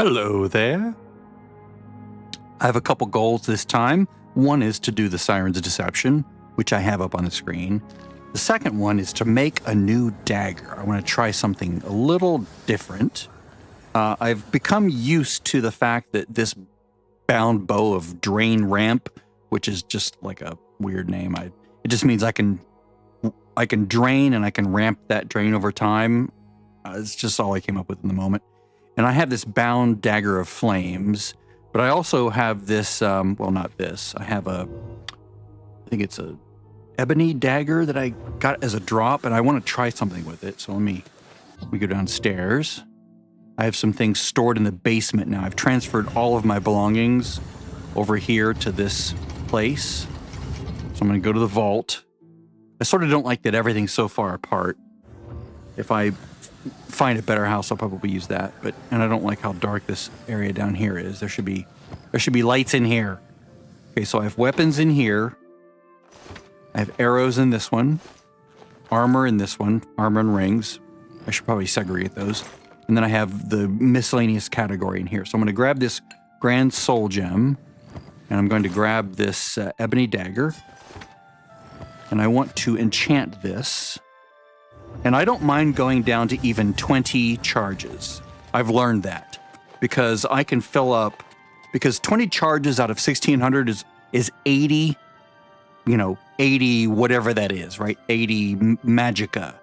Hello there. I have a couple goals this time. One is to do the Siren's Deception, which I have up on the screen. The second one is to make a new dagger. I want to try something a little different. I've become used to the fact that this bound bow of Drain Ramp, which is just like a weird name. It just means I can drain and I can ramp that drain over time. It's just all I came up with in the moment. And I have this bound dagger of flames, but I also have this, well, not this. I have I think it's a ebony dagger that I got as a drop, and I want to try something with it. So let me go downstairs. I have some things stored in the basement now. I've transferred all of my belongings over here to this place. So I'm going to go to the vault. I sort of don't like that everything's so far apart. If I find a better house, I'll probably use that. And I don't like how dark this area down here is. There should be lights in here. Okay, so I have weapons in here. I have arrows in this one, armor in this one, armor and rings. I should probably segregate those. And then I have the miscellaneous category in here. So I'm going to grab this Grand Soul Gem, and I'm going to grab this ebony dagger. And I want to enchant this. And I don't mind going down to even 20 charges. I've learned that because I can fill up, because 20 charges out of 1600 is 80, 80 whatever that is, right? 80 magicka,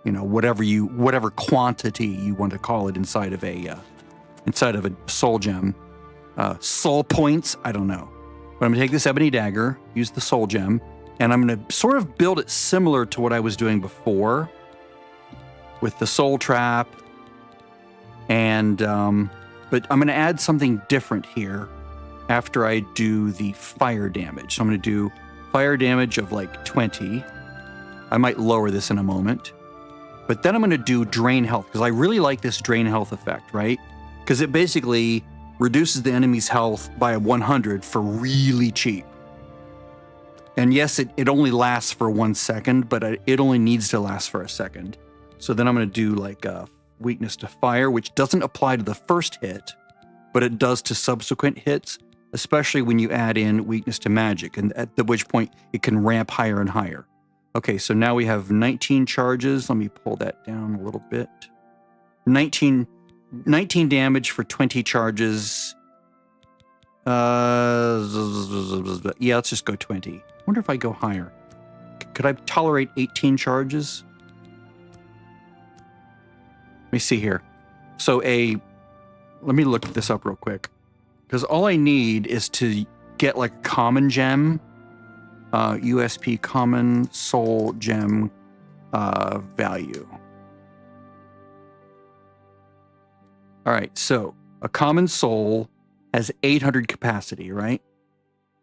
whatever quantity you want to call it inside of a soul gem. Soul points, I don't know. But I'm gonna take this ebony dagger, use the soul gem, and I'm gonna sort of build it similar to what I was doing before with the soul trap, and but I'm going to add something different here after I do the fire damage. So I'm going to do fire damage of like 20. I might lower this in a moment, but then I'm going to do drain health because I really like this drain health effect, right? Because it basically reduces the enemy's health by 100 for really cheap. And yes, it only lasts for 1 second, but it only needs to last for a second. So then I'm going to do like a weakness to fire, which doesn't apply to the first hit, but it does to subsequent hits, especially when you add in weakness to magic, and at which point it can ramp higher and higher. Okay, so now we have 19 charges. Let me pull that down a little bit. 19 damage for 20 charges. Yeah, let's just go 20. I wonder if I go higher. Could I tolerate 18 charges? Let me see here. So let me look this up real quick, because all I need is to get like common gem, USP common soul gem value. All right, so a common soul has 800 capacity, right?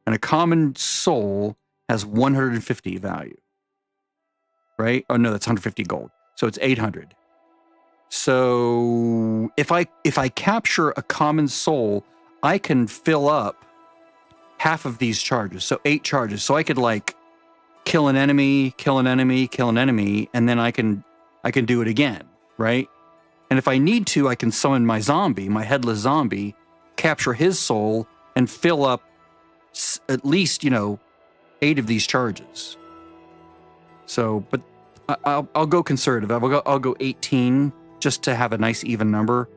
And a common soul has 150 value, right? Oh no, that's 150 gold. So it's 800. So if I capture a common soul, I can fill up half of these charges. So 8 charges. So I could like kill an enemy, kill an enemy, kill an enemy, and then I can do it again, right? And if I need to, I can summon my zombie, my headless zombie, capture his soul, and fill up at least, 8 of these charges. So, but I'll go conservative. I'll go 18 just to have a nice even number.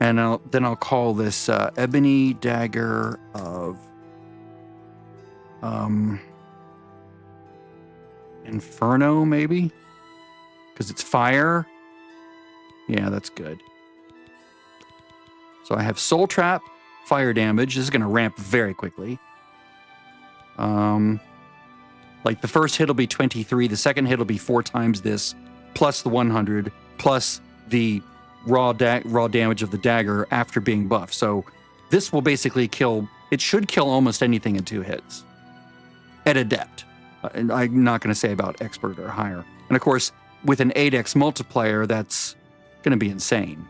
And then I'll call this ebony dagger of Inferno, maybe? Because it's fire. Yeah, that's good. So I have soul trap, fire damage. This is going to ramp very quickly. Like the first hit will be 23. The second hit will be 4 times this, plus the 100, plus the raw damage of the dagger after being buffed. So this will basically kill. It should kill almost anything in 2 hits at adept. And I'm not going to say about expert or higher. And of course, with an 8x multiplier, that's going to be insane.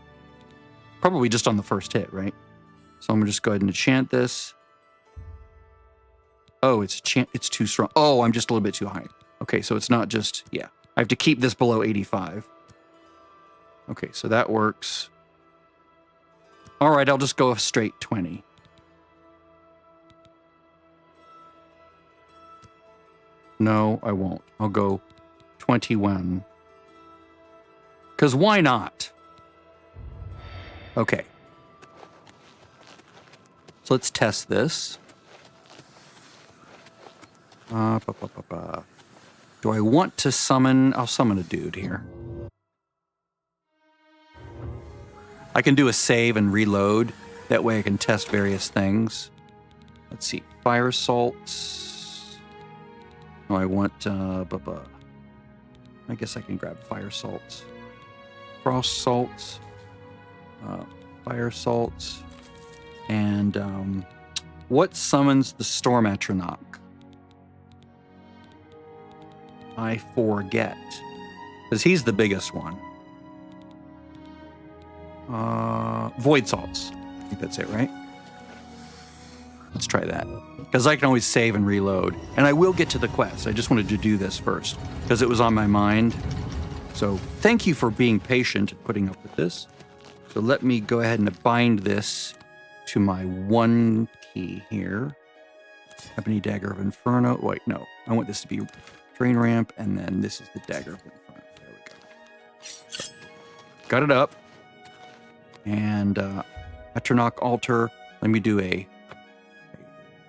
Probably just on the first hit, right? So I'm going to just go ahead and enchant this. Oh, it's too strong. Oh, I'm just a little bit too high. Okay, so it's not just, yeah. I have to keep this below 85. Okay, so that works. All right, I'll just go a straight 20. No, I won't. I'll go 21. Because why not? Okay. So let's test this. Do I want to summon? I'll summon a dude here. I can do a save and reload. That way I can test various things. Let's see. Fire salts. Oh, I want... I guess I can grab fire salts. Frost salts. Fire salts. And what summons the Storm Atronach? I forget. Because he's the biggest one. Void salts. I think that's it, right? Let's try that. Because I can always save and reload. And I will get to the quest. I just wanted to do this first. Because it was on my mind. So thank you for being patient and putting up with this. So let me go ahead and bind this to my one key here. Ebony Dagger of Inferno. Wait, no. I want this to be Drain Ramp, and then this is the Dagger of Inferno. There we go. So, got it up. And Atronach Altar. Let me do a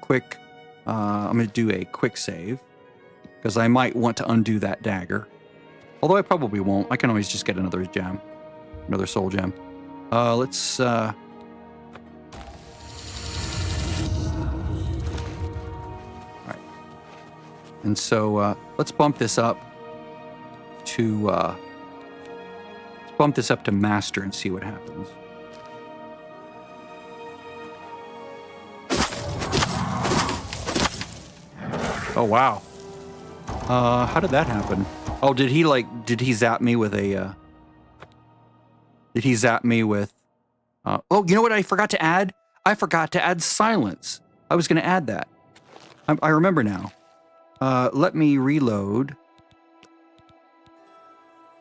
quick... I'm going to do a quick save. Because I might want to undo that dagger. Although I probably won't. I can always just get another gem. Another soul gem. Let's... All right. And so let's bump this up to... let's bump this up to Master and see what happens. Oh, wow. How did that happen? Oh, did he zap me with a, did he zap me with, oh, you know what I forgot to add? I forgot to add silence. I was going to add that. I remember now. Let me reload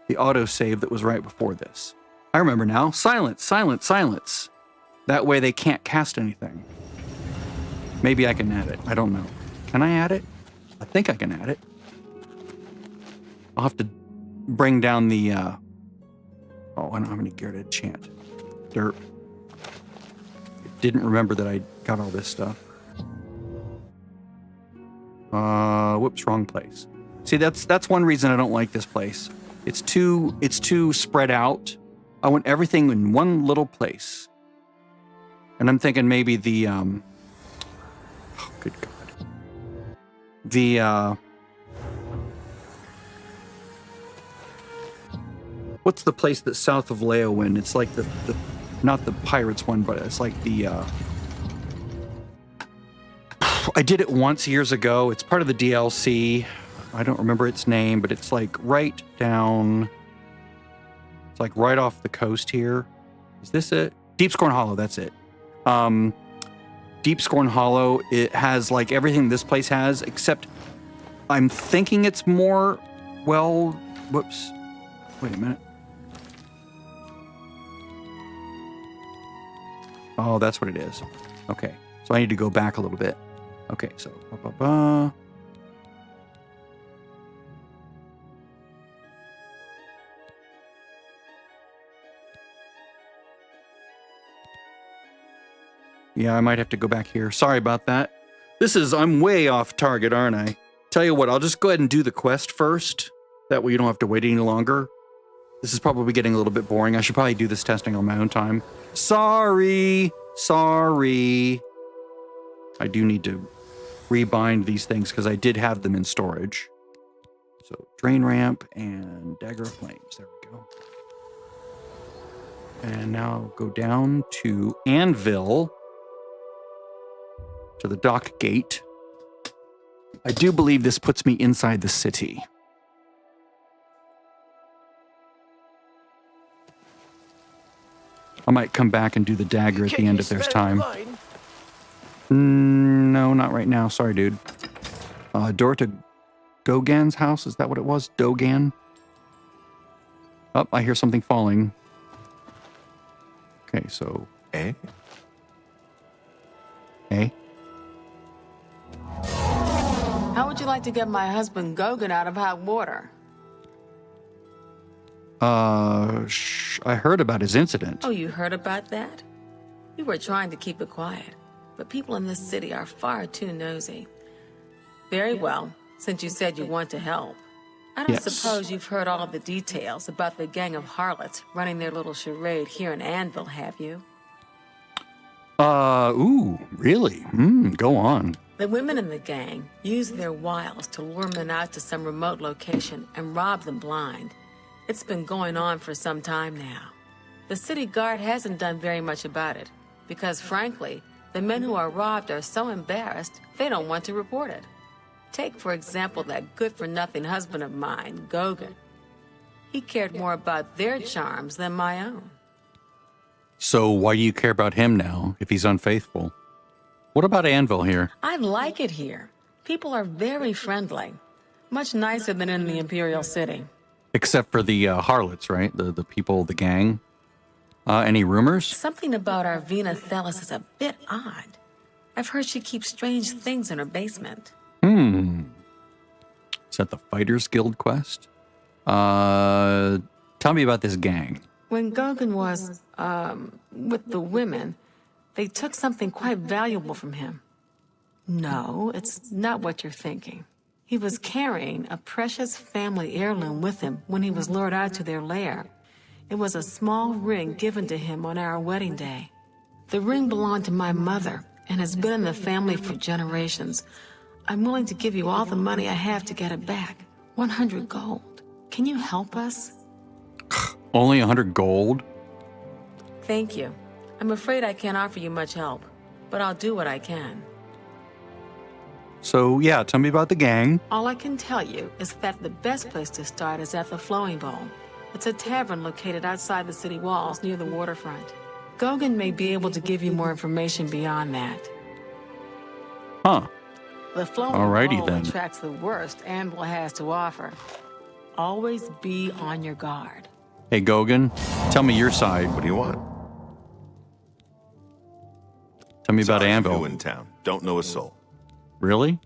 the autosave that was right before this. I remember now. Silence, silence, silence. That way they can't cast anything. Maybe I can add it. I don't know. Can I add it? I think I can add it. I'll have to bring down the, oh, I don't have any gear to enchant. Dirt. Didn't remember that I got all this stuff. Whoops, wrong place. See, that's one reason I don't like this place. It's too spread out. I want everything in one little place. And I'm thinking maybe the, oh, good God. The, what's the place that's south of Leowyn? It's like the not the pirates one, but it's like the, I did it once years ago. It's part of the DLC. I don't remember its name, but it's like right down, it's like right off the coast here. Is this it? Deep Scorn Hollow, that's it. Deep Scorn Hollow, it has like everything this place has, except I'm thinking it's more, well, whoops. Wait a minute. Oh, that's what it is. Okay, so I need to go back a little bit. Okay, so, yeah, I might have to go back here. Sorry about that. I'm way off target, aren't I? Tell you what, I'll just go ahead and do the quest first. That way you don't have to wait any longer. This is probably getting a little bit boring. I should probably do this testing on my own time. Sorry. I do need to rebind these things because I did have them in storage. So Drain Ramp and Dagger of Flames. There we go. And now go down to Anvil. To the dock gate. I do believe this puts me inside the city. I might come back and do the dagger at the end if there's time. No, not right now. Sorry, dude. Door to Gogan's house? Is that what it was? Dogan? Oh, I hear something falling. Okay, so Eh? Hey? How would you like to get my husband Gogan out of hot water? I heard about his incident. Oh, you heard about that? We were trying to keep it quiet, but people in this city are far too nosy. Very well, since you said you want to help. I don't suppose you've heard all of the details about the gang of harlots running their little charade here in Anvil, have you? Ooh, really? Go on. The women in the gang use their wiles to lure men out to some remote location and rob them blind. It's been going on for some time now. The city guard hasn't done very much about it, because frankly, the men who are robbed are so embarrassed they don't want to report it. Take, for example, that good-for-nothing husband of mine, Gogan. He cared more about their charms than my own. So why do you care about him now, if he's unfaithful? What about Anvil here? I like it here. People are very friendly. Much nicer than in the Imperial City. Except for the harlots, right? The people, the gang. Any rumors? Something about Arvina Thelis is a bit odd. I've heard she keeps strange things in her basement. Is that the Fighters Guild quest? Tell me about this gang. When Gogan was, with the women, they took something quite valuable from him. No, it's not what you're thinking. He was carrying a precious family heirloom with him when he was lured out to their lair. It was a small ring given to him on our wedding day. The ring belonged to my mother and has been in the family for generations. I'm willing to give you all the money I have to get it back. 100 gold. Can you help us? Only 100 gold? Thank you. I'm afraid I can't offer you much help, but I'll do what I can. So, yeah, tell me about the gang. All I can tell you is that the best place to start is at the Flowing Bowl. It's a tavern located outside the city walls near the waterfront. Gogan may be able to give you more information beyond that. Huh. The Flowing Alrighty Bowl then. attracts the worst Anvil has to offer. Always be on your guard. Hey, Gogan, tell me your side. What do you want? Tell me about Sorry, Anvil. new in town. Don't know a soul. Really?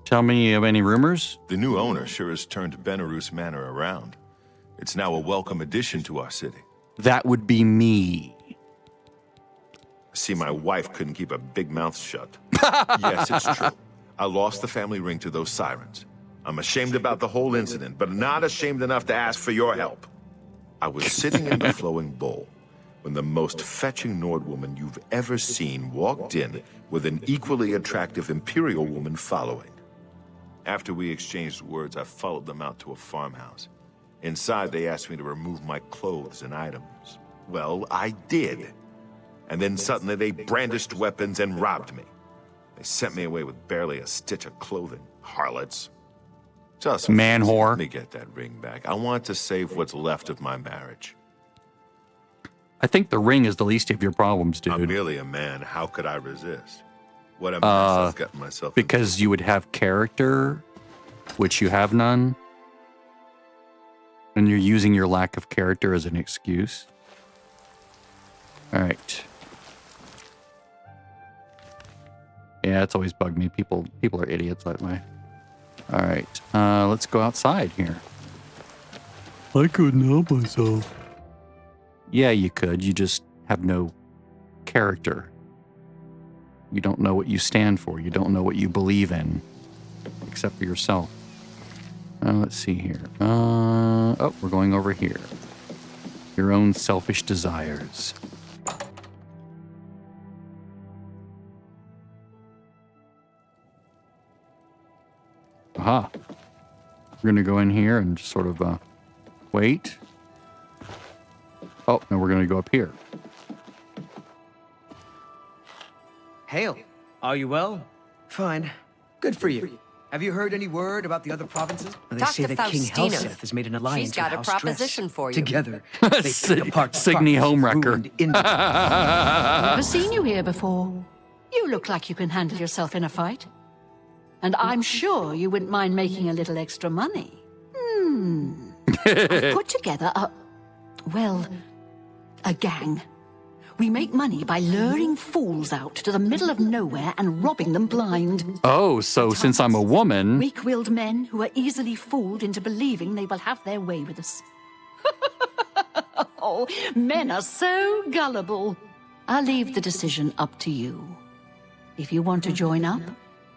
Tell me of any rumors? The new owner sure has turned Benaroos Manor around. It's now a welcome addition to our city. That would be me. See, my wife couldn't keep a big mouth shut. Yes, it's true. I lost the family ring to those sirens. I'm ashamed about the whole incident, but not ashamed enough to ask for your help. I was sitting in the Flowing Bowl when the most fetching Nord woman you've ever seen walked in with an equally attractive Imperial woman following. After we exchanged words, I followed them out to a farmhouse. Inside, they asked me to remove my clothes and items. Well, I did. And then suddenly they brandished weapons and robbed me. They sent me away with barely a stitch of clothing. Harlots. Just Man whore. let me get that ring back. I want to save what's left of my marriage. I think the ring is the least of your problems, I'm dude. merely a man. How could I resist? What a mess I've gotten myself into. Because you would have character, which you have none. And you're using your lack of character as an excuse. All right. Yeah, it's always bugged me. People are idiots that way. All right. Let's go outside here. I couldn't help myself. Yeah, you could. You just have no character. You don't know what you stand for. You don't know what you believe in, except for yourself. Let's see here. Oh, we're going over here. Your own selfish desires. Aha. We're going to go in here and just sort of wait. Oh, no, we're going to go up here. Hail. Are you well? Fine. Good for you. Have you heard any word about the other provinces? Well, they Talk say to that King Faustina. Helseth has made an alliance She's got with a House proposition Dress. for you. Together, they pick apart the Signy provinces Homewrecker. ruined India. Never seen you here before. You look like you can handle yourself in a fight. And I'm sure you wouldn't mind making a little extra money. I've put together a gang. We make money by luring fools out to the middle of nowhere and robbing them blind. Oh, so since I'm a woman... Weak-willed men who are easily fooled into believing they will have their way with us. Oh, men are so gullible. I'll leave the decision up to you. If you want to join up,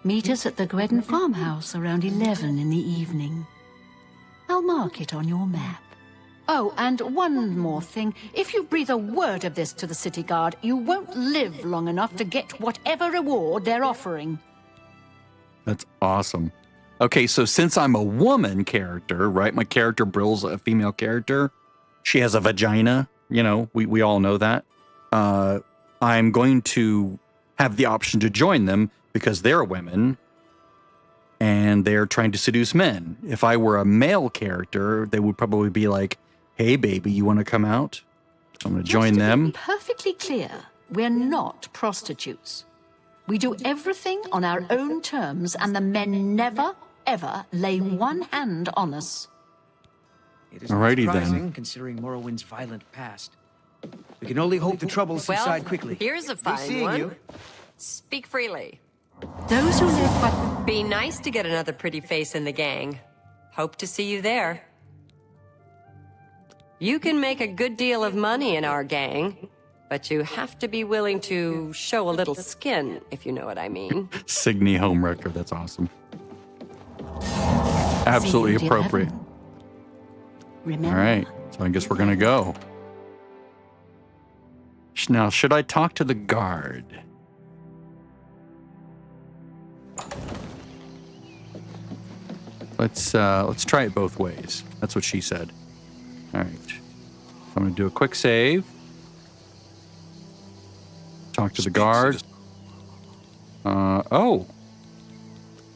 meet us at the Gwedden farmhouse around 11 in the evening. I'll mark it on your map. Oh, and one more thing. If you breathe a word of this to the city guard, you won't live long enough to get whatever reward they're offering. That's awesome. Okay, so since I'm a woman character, right? My character, Brille's a female character. She has a vagina. You know, we all know that. I'm going to have the option to join them because they're women and they're trying to seduce men. If I were a male character, they would probably be like, hey, baby, you want to come out? So I'm going to join them. Just to be perfectly clear, we're not prostitutes. We do everything on our own terms, and the men never, ever lay one hand on us. It is not Alrighty surprising, then. considering Morrowind's violent past. We can only hope the trouble subside quickly. Here's a Good fine seeing one. you. Speak freely. Those who live by... Be nice to get another pretty face in the gang. Hope to see you there. You can make a good deal of money in our gang, but you have to be willing to show a little skin, if you know what I mean. Signy Homewrecker, that's awesome. Absolutely See you at appropriate. 11. Remember, All right, so I guess we're going to go. Now, should I talk to the guard? Let's try it both ways. That's what she said. All right. So I'm going to do a quick save. Talk to the guard. Oh.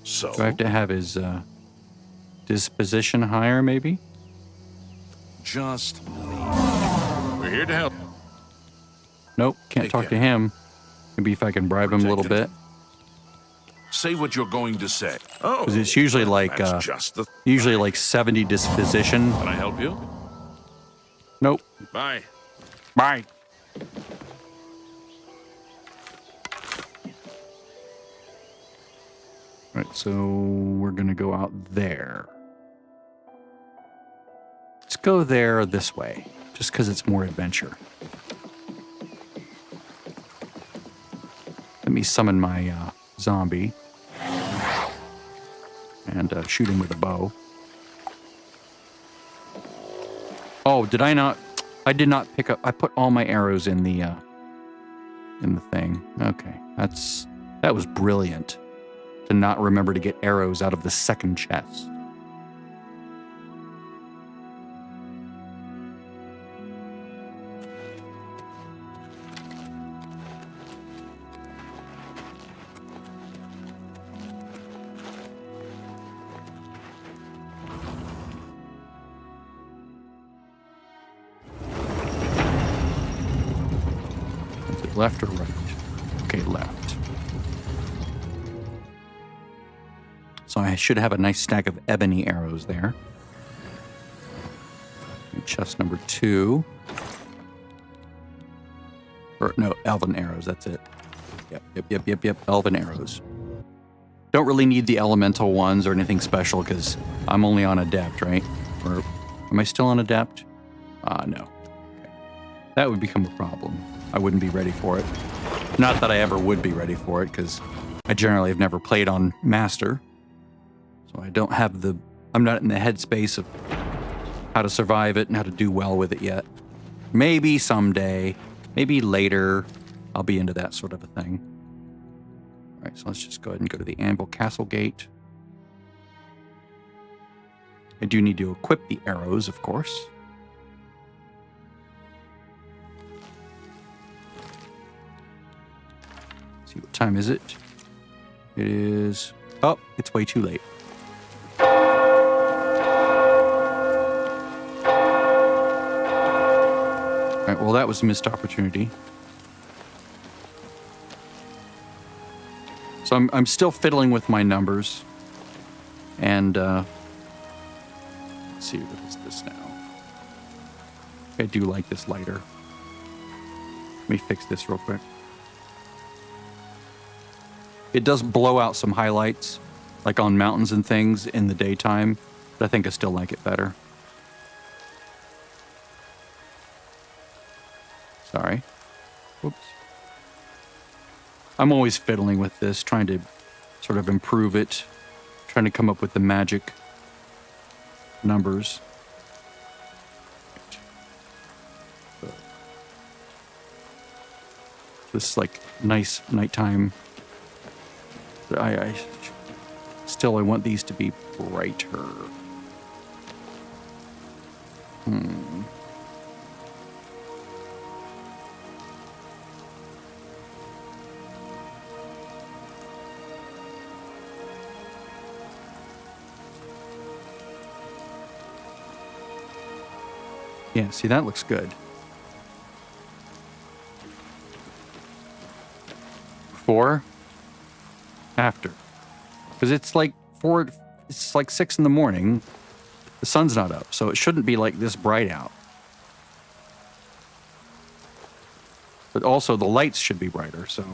So, Do I have to have his disposition higher, maybe? just leave. We're here to help. Nope, can't Take talk to care. him. Maybe if I can bribe him a little bit. Say what you're going to say. Oh, Because it's usually like that's just the. usually like 70 disposition. Can I help you? Nope. Bye. Bye. Right, so we're gonna go out there. Let's go there this way, just because it's more adventure. Let me summon my zombie and shoot him with a bow. Oh, did I not? I did not pick up. I put all my arrows in the thing. Okay, that was brilliant to not remember to get arrows out of the second chest. Is it left or right? Okay, left. So I should have a nice stack of ebony arrows there. And chest number 2. Or no, elven arrows, that's it. Yep. Elven arrows. Don't really need the elemental ones or anything special because I'm only on adept, right? Or am I still on adept? No. Okay. That would become a problem. I wouldn't be ready for it. Not that I ever would be ready for it because I generally have never played on master. So I don't have I'm not in the headspace of how to survive it and how to do well with it yet. Maybe someday, maybe later, I'll be into that sort of a thing. All right, so let's just go ahead and go to the Anvil Castle Gate. I do need to equip the arrows, of course. See, what time is it? It is... Oh, it's way too late. All right, well, that was a missed opportunity. So I'm still fiddling with my numbers. And, let's see, what is this now? I do like this lighter. Let me fix this real quick. It does blow out some highlights, like on mountains and things in the daytime, but I think I still like it better. Sorry. Whoops. I'm always fiddling with this, trying to sort of improve it, trying to come up with the magic numbers. This like nice nighttime. I want these to be brighter. Yeah, see, that looks good. Before, after. Because it's like it's like 6 in the morning. The sun's not up, so it shouldn't be like this bright out. But also the lights should be brighter, so.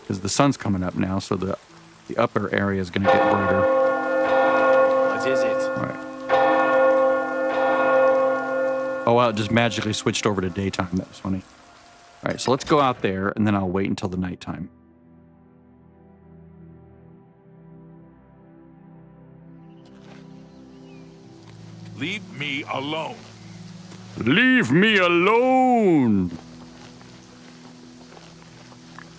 Because the sun's coming up now, so the upper area is going to get brighter. What is it? All right. Oh, wow, it just magically switched over to daytime. That was funny. All right, so let's go out there, and then I'll wait until the nighttime. Leave me alone. Leave me alone!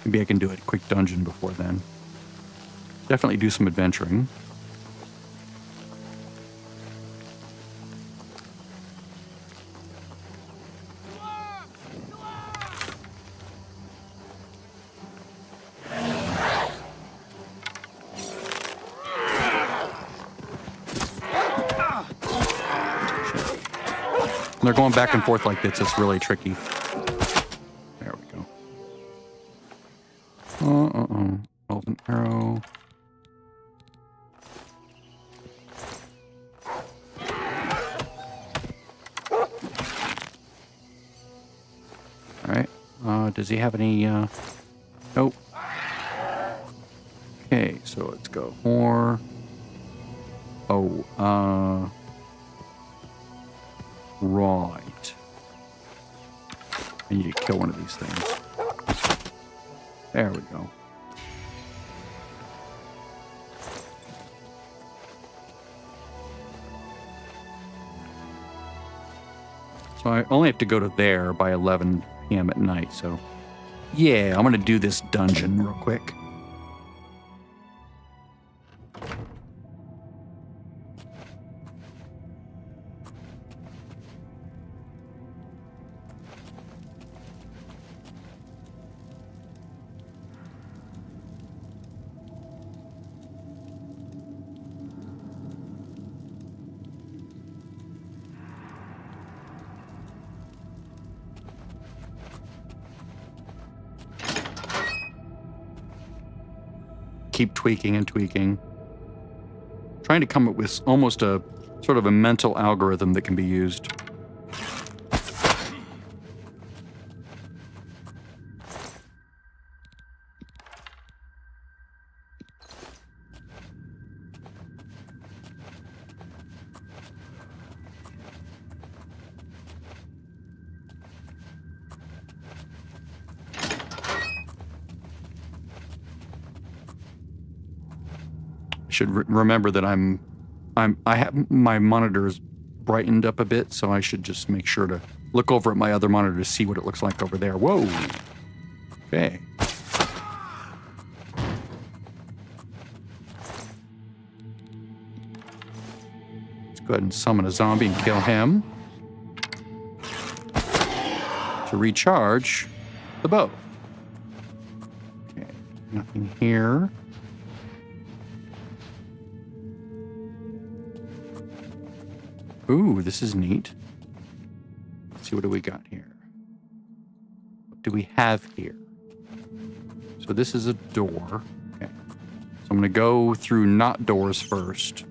Maybe I can do a quick dungeon before then. Definitely do some adventuring. They're going back and forth like this. It's really tricky. There we go. Golden arrow. Alright. Does he have any, Nope. Okay, so let's go. More. Oh, right. I need to kill one of these things. There we go. So I only have to go to there by 11 p.m. at night, so yeah, I'm gonna do this dungeon real quick. Keep tweaking and tweaking. Trying to come up with almost a sort of a mental algorithm that can be used. Should remember that I have my monitors brightened up a bit, so I should just make sure to look over at my other monitor to see what it looks like over there. Whoa. Okay. Let's go ahead and summon a zombie and kill him to recharge the bow. Okay, nothing here. Ooh, this is neat. Let's see, what do we got here? What do we have here? So this is a door. Okay. So I'm going to go through not doors first.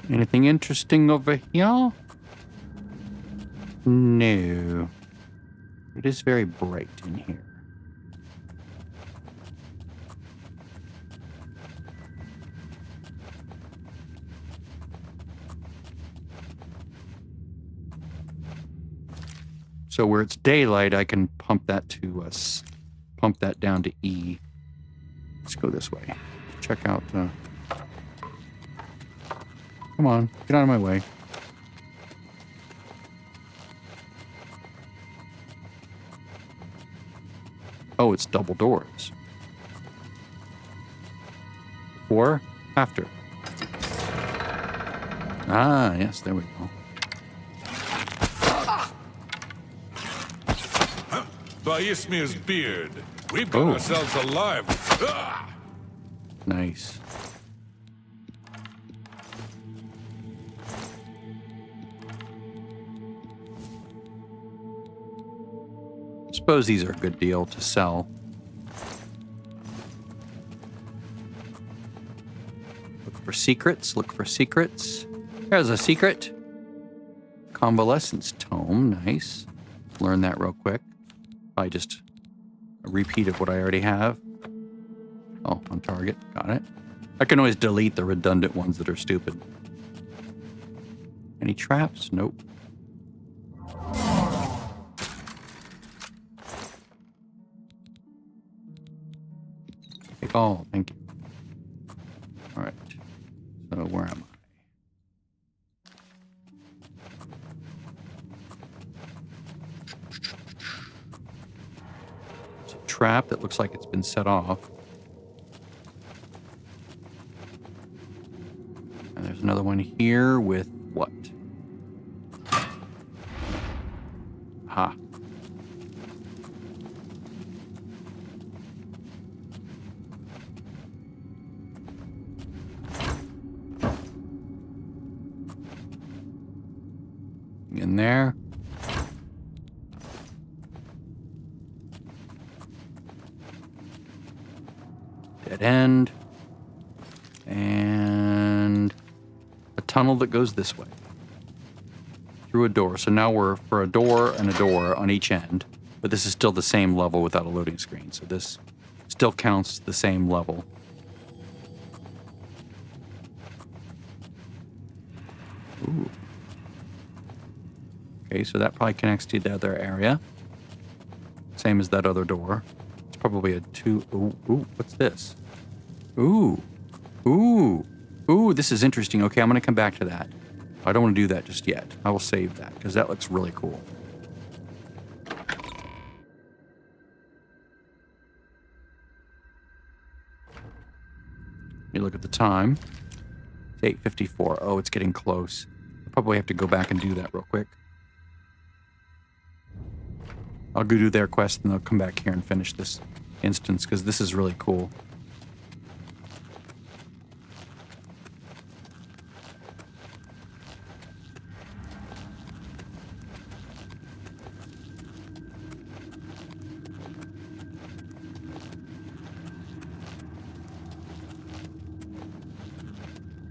Anything interesting over here? No. It is very bright in here. So where it's daylight, I can pump that down to E. Let's go this way. Check out the... Come on, get out of my way. Oh, it's double doors. Before, after. Ah, yes, there we go. By Ismir's beard, we've got ourselves alive. Nice. Suppose these are a good deal to sell. Look for secrets. Look for secrets. There's a secret. Convalescence tome. Nice. Learn that real quick. Probably just a repeat of what I already have. Oh, on target. Got it. I can always delete the redundant ones that are stupid. Any traps? Nope. Oh, thank you. All right. So where am I? It's a trap that looks like it's been set off. And there's another one here with what? Ha. In there. Dead end. And a tunnel that goes this way. Through a door. So now we're for a door and a door on each end. But this is still the same level without a loading screen. So this still counts the same level. Ooh. Okay, so that probably connects to the other area. Same as that other door. It's probably a two... Ooh, what's this? Ooh. This is interesting. Okay, I'm going to come back to that. I don't want to do that just yet. I will save that, because that looks really cool. You look at the time. It's 8:54. Oh, it's getting close. I'll probably have to go back and do that real quick. I'll go do their quest, and they'll come back here and finish this instance, because this is really cool.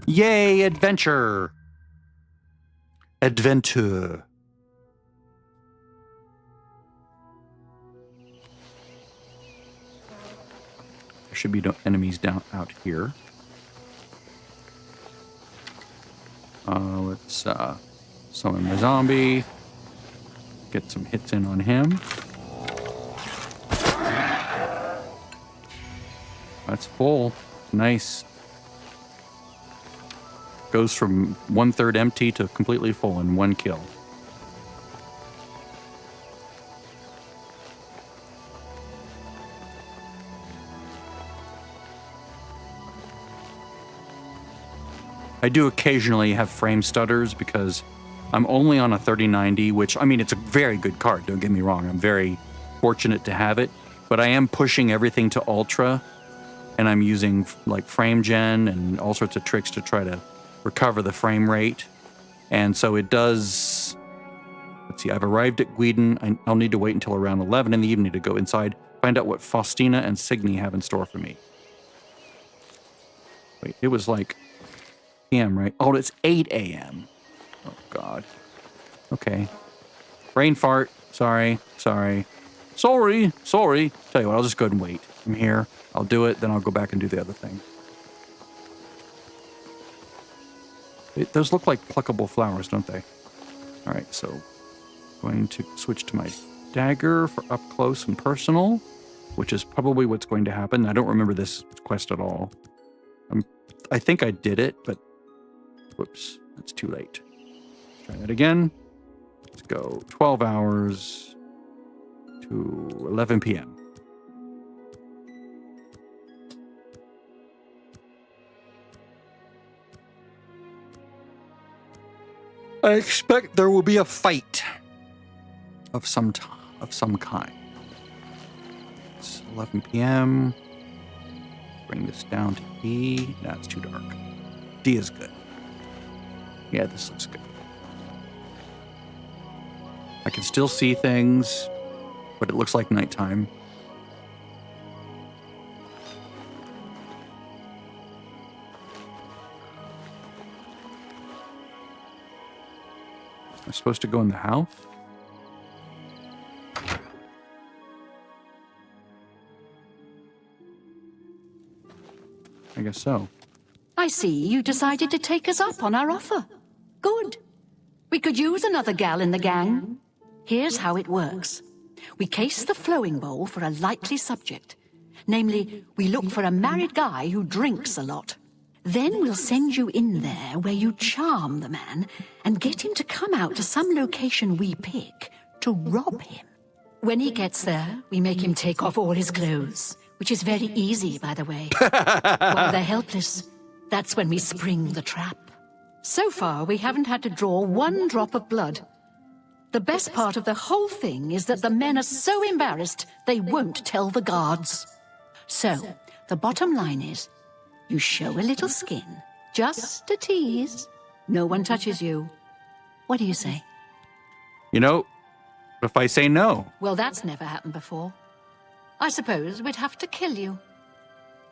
Yay, adventure! Adventure. There should be no enemies down out here. Let's summon my zombie. Get some hits in on him. That's full. Nice. Goes from 1/3 empty to completely full in one kill. I do occasionally have frame stutters because I'm only on a 3090, which, I mean, it's a very good card, don't get me wrong. I'm very fortunate to have it, but I am pushing everything to ultra, and I'm using like frame gen and all sorts of tricks to try to recover the frame rate. And so it does... Let's see, I've arrived at Guiden. I'll need to wait until around 11 in the evening to go inside, find out what Faustina and Signy have in store for me. Wait, it was like p.m., right? Oh, it's 8 a.m. Oh, God. Okay. Brain fart. Sorry. Tell you what, I'll just go ahead and wait. I'm here. I'll do it, then I'll go back and do the other thing. Those look like pluckable flowers, don't they? All right, so going to switch to my dagger for up close and personal, which is probably what's going to happen. I don't remember this quest at all. I think I did it, but whoops, that's too late. Try that again. Let's go 12 hours to 11 p.m. I expect there will be a fight of some kind. It's 11 p.m. Bring this down to E. No, it's too dark. D is good. Yeah, this looks good. I can still see things, but it looks like nighttime. Am I supposed to go in the house? I guess so. I see you decided to take us up on our offer. Good. We could use another gal in the gang. Here's how it works. We case the flowing bowl for a likely subject. Namely, we look for a married guy who drinks a lot. Then we'll send you in there where you charm the man and get him to come out to some location we pick to rob him. When he gets there, we make him take off all his clothes, which is very easy, by the way. While they're helpless, that's when we spring the trap. So far, we haven't had to draw one drop of blood. The best part of the whole thing is that the men are so embarrassed they won't tell the guards. So, the bottom line is, you show a little skin, just a tease. No one touches you. What do you say? You know, if I say no? Well, that's never happened before. I suppose we'd have to kill you.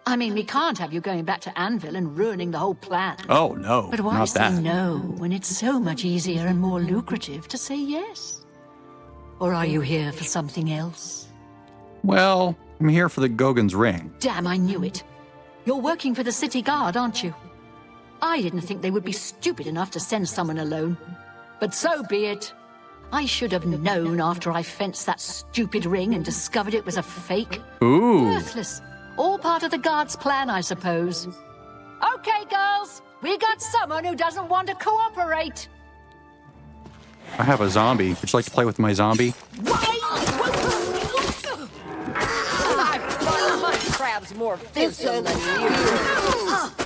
I mean, we can't have you going back to Anvil and ruining the whole plan. Oh, no, but why not say that. no when it's so much easier and more lucrative to say yes? Or are you here for something else? Well, I'm here for the Gogan's ring. Damn, I knew it. You're working for the city guard, aren't you? I didn't think they would be stupid enough to send someone alone. But so be it. I should have known after I fenced that stupid ring and discovered it was a fake. Ooh. Worthless. All part of the guard's plan, I suppose. Okay, girls. We got someone who doesn't want to cooperate. I have a zombie. Would you like to play with my zombie? My crab's more fearsome than you.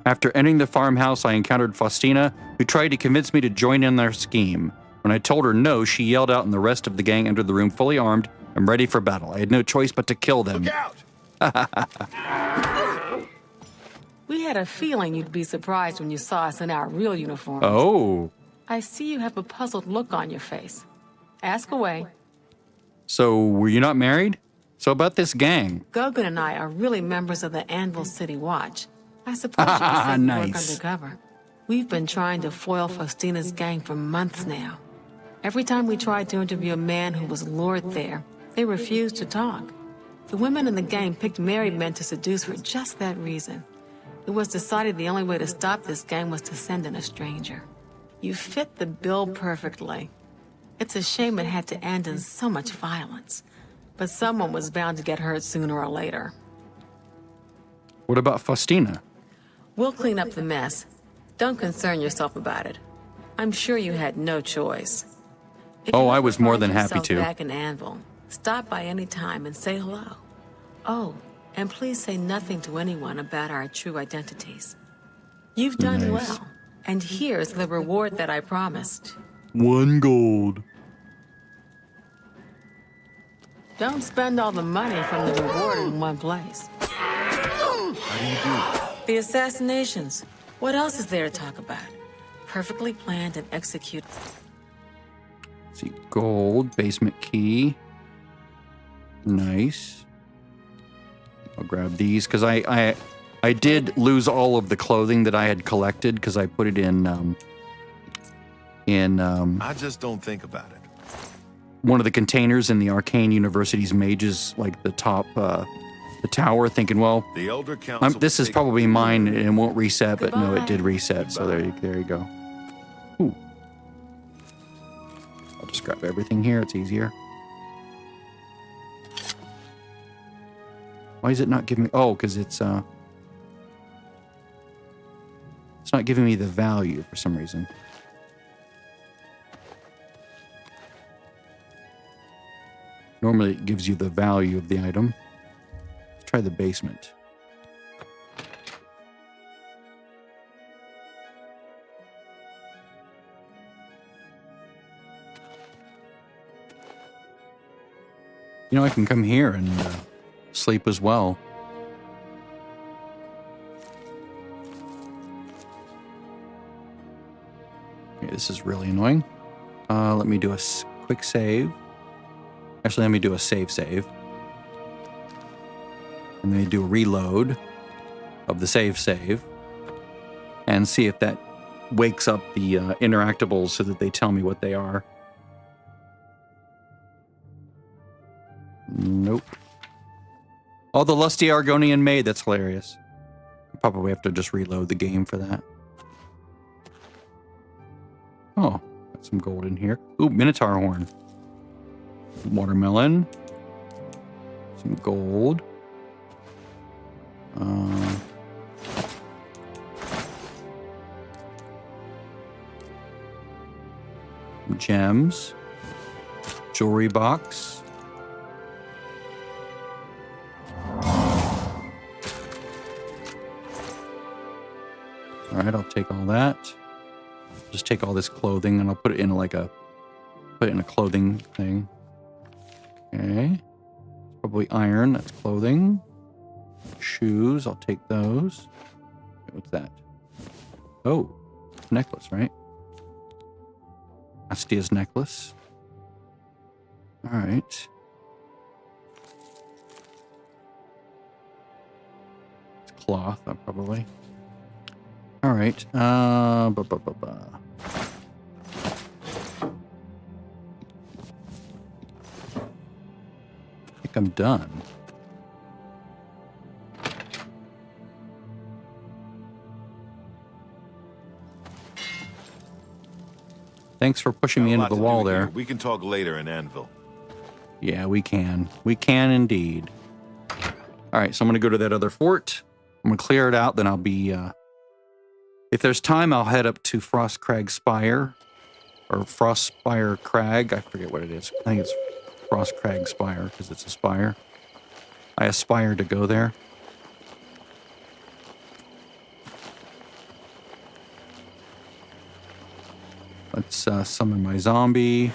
After entering the farmhouse, I encountered Faustina, who tried to convince me to join in their scheme. When I told her no, she yelled out and the rest of the gang entered the room fully armed and ready for battle. I had no choice but to kill them. Look out! We had a feeling you'd be surprised when you saw us in our real uniforms. Oh. I see you have a puzzled look on your face. Ask away. So, were you not married? So about this gang. Gogan and I are really members of the Anvil City Watch. I suppose you could say Nice. work undercover. We've been trying to foil Faustina's gang for months now. Every time we tried to interview a man who was lured there, they refused to talk. The women in the gang picked married men to seduce for just that reason. It was decided the only way to stop this gang was to send in a stranger. You fit the bill perfectly. It's a shame it had to end in so much violence. But someone was bound to get hurt sooner or later. What about Faustina? We'll clean up the mess. Don't concern yourself about it. I'm sure you had no choice. If Oh, you I ever was more find than happy yourself to. Back in Anvil, stop by any time and say hello. Oh, and please say nothing to anyone about our true identities. You've done well, and here's the reward that I promised. 1 gold. Don't spend all the money from the reward in one place. How do you do? The assassinations. What else is there to talk about? Perfectly planned and executed. Let's see, gold, basement key. Nice. I'll grab these because I did lose all of the clothing that I had collected because I put it in I just don't think about it. one of the containers in the Arcane University's mages, like the top, the tower, thinking, well, The Elder Council. this is probably mine and it won't reset, but no, it did Goodbye. reset. So there you go. Ooh. I'll just grab everything here. It's easier. Why is it not giving me? Oh, because it's not giving me the value for some reason. Normally it gives you the value of the item. Let's try the basement. You know, I can come here and sleep as well. Okay, this is really annoying. Let me do a quick save. Actually, let me do a save. And then do a reload of the save. And see if that wakes up the interactables so that they tell me what they are. Nope. Oh, the lusty Argonian maid. That's hilarious. Probably have to just reload the game for that. Oh, got some gold in here. Ooh, Minotaur horn. Watermelon. Some gold. Gems. Jewelry box. All right, I'll take all that. Just take all this clothing and I'll put it in like a clothing thing. Okay. Probably iron, that's clothing. Shoes, I'll take those. Okay, what's that? Oh, necklace, right? Astia's necklace. All right. It's cloth, probably. All right. I think I'm done. Thanks for pushing me Got a into lot the to wall do here. there. We can talk later in Anvil. Yeah, we can. We can indeed. All right, so I'm going to go to that other fort. I'm going to clear it out, then I'll be... if there's time, I'll head up to Frost Crag Spire. Or Frost Spire Crag. I forget what it is. I think it's Frost Crag Spire, because it's a spire. I aspire to go there. Let's summon my zombie.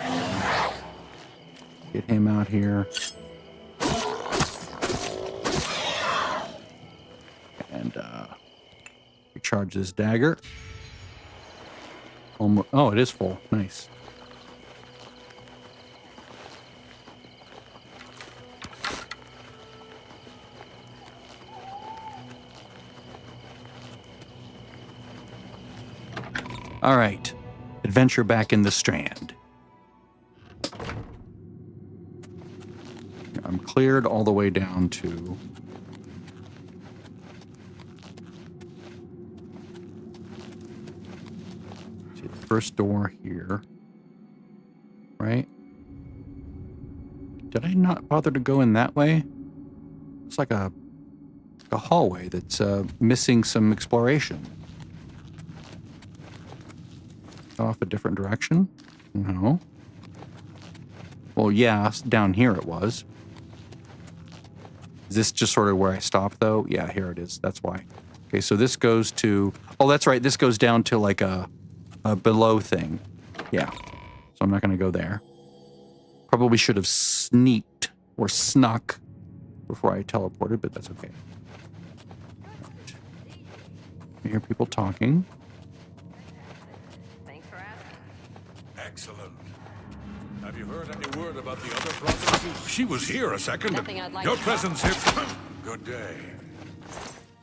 Get him out here. And recharge this dagger. Oh, it is full. Nice. All right. Adventure back in the Strand. I'm cleared all the way down to... see the first door here. Right? Did I not bother to go in that way? It's like a hallway that's missing some exploration. Off a different direction? No. Well, yeah, down here it was. Is this just sort of where I stop, though? Yeah, here it is. That's why. Okay, so this goes to... Oh, that's right. This goes down to like a below thing. Yeah. So I'm not going to go there. Probably should have sneaked or snuck before I teleported, but that's okay. Right. I hear people talking. Thanks for asking. Excellent. Have you heard any word about the other provinces? She was here a second. Nothing I'd like Your to presence here. Good day.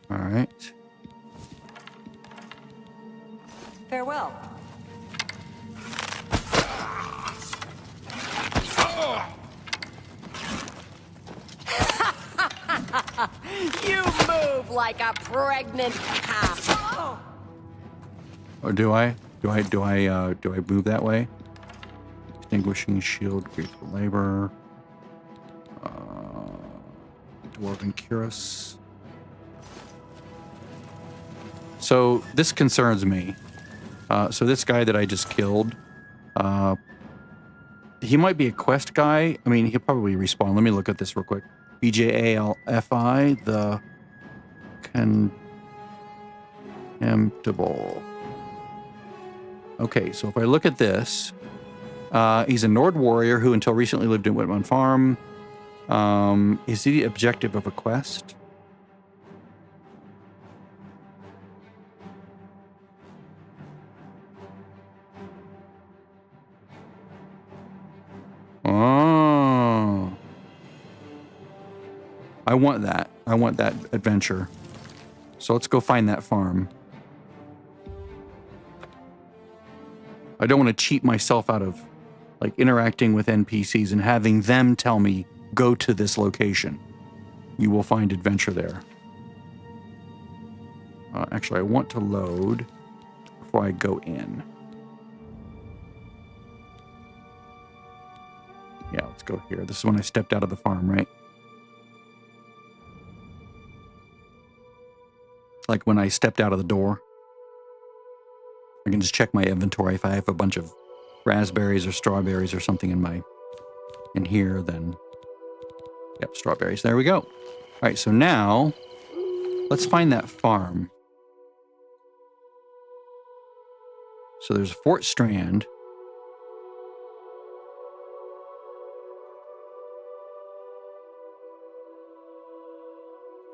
All right. Farewell. You move like a pregnant cow. Or do I? Do I move that way? Extinguishing shield, grateful labor. Dwarven cuirass. So this concerns me. So this guy that I just killed, he might be a quest guy. I mean, he'll probably respawn. Let me look at this real quick. BJALFI, the contemptible. Okay, so if I look at this, he's a Nord warrior who until recently lived in Whitman Farm. Is he the objective of a quest? Oh. I want that. I want that adventure. So let's go find that farm. I don't want to cheat myself out of like interacting with NPCs and having them tell me, go to this location. You will find adventure there. Actually, I want to load before I go in. Yeah, let's go here. This is when I stepped out of the farm, right? Like when I stepped out of the door. I can just check my inventory. If I have a bunch of raspberries or strawberries or something in here, then yep, strawberries. There we go. All right, so now let's find that farm. So there's Fort Strand.